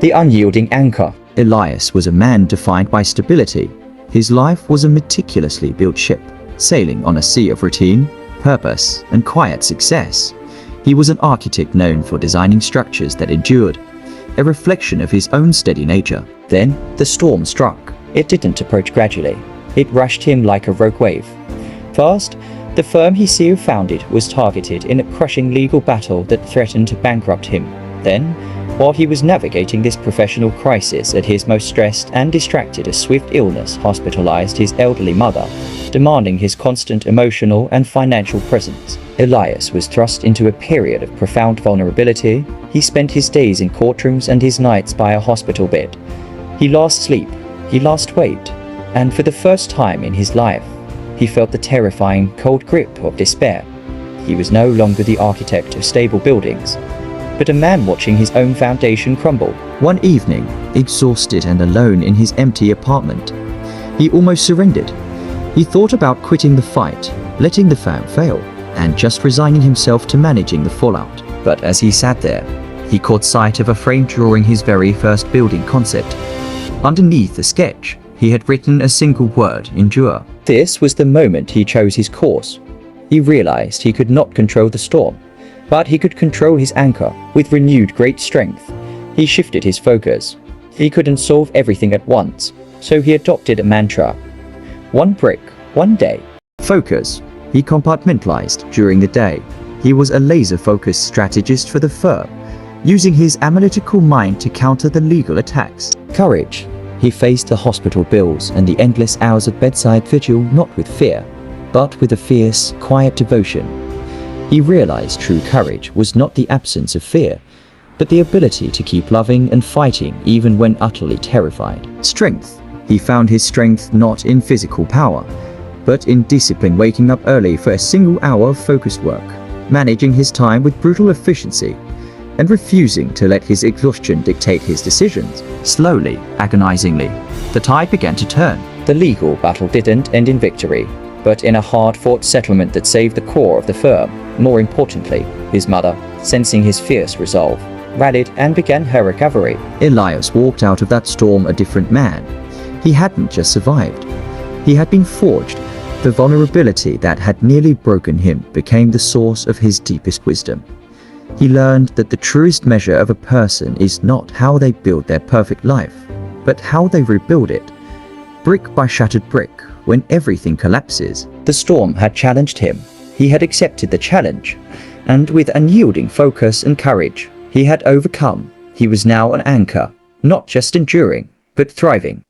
The Unyielding Anchor. Elias was a man defined by stability. His life was a meticulously built ship, sailing on a sea of routine, purpose, and quiet success. He was an architect known for designing structures that endured, a reflection of his own steady nature. Then the storm struck. It didn't approach gradually. It rushed him like a rogue wave. First, the firm he founded was targeted in a crushing legal battle that threatened to bankrupt him. Then, while he was navigating this professional crisis at his most stressed and distracted, a swift illness hospitalized his elderly mother, demanding his constant emotional and financial presence. Elias was thrust into a period of profound vulnerability. He spent his days in courtrooms and his nights by a hospital bed. He lost sleep, he lost weight, and for the first time in his life, he felt the terrifying, cold grip of despair. He was no longer the architect of stable buildings, but a man watching his own foundation crumble. One evening, exhausted and alone in his empty apartment, he almost surrendered. He thought about quitting the fight, letting the firm fail, and just resigning himself to managing the fallout. But as he sat there, he caught sight of a frame drawing his very first building concept. Underneath the sketch, he had written a single word: endure. This was the moment he chose his course. He realized he could not control the storm, but he could control his anchor. With renewed great strength, he shifted his focus. He couldn't solve everything at once, so he adopted a mantra: one brick, one day. Focus. He compartmentalized during the day. He was a laser-focused strategist for the firm, using his analytical mind to counter the legal attacks. Courage. He faced the hospital bills and the endless hours of bedside vigil not with fear, but with a fierce, quiet devotion. He realized true courage was not the absence of fear, but the ability to keep loving and fighting even when utterly terrified. Strength. He found his strength not in physical power, but in discipline, waking up early for a single hour of focused work, managing his time with brutal efficiency, and refusing to let his exhaustion dictate his decisions. Slowly, agonizingly, the tide began to turn. The legal battle didn't end in victory, but in a hard-fought settlement that saved the core of the firm. More importantly, his mother, sensing his fierce resolve, rallied and began her recovery. Elias walked out of that storm a different man. He hadn't just survived. He had been forged. The vulnerability that had nearly broken him became the source of his deepest wisdom. He learned that the truest measure of a person is not how they build their perfect life, but how they rebuild it, brick by shattered brick, when everything collapses. The storm had challenged him. He had accepted the challenge, and with unyielding focus and courage, he had overcome. He was now an anchor, not just enduring, but thriving.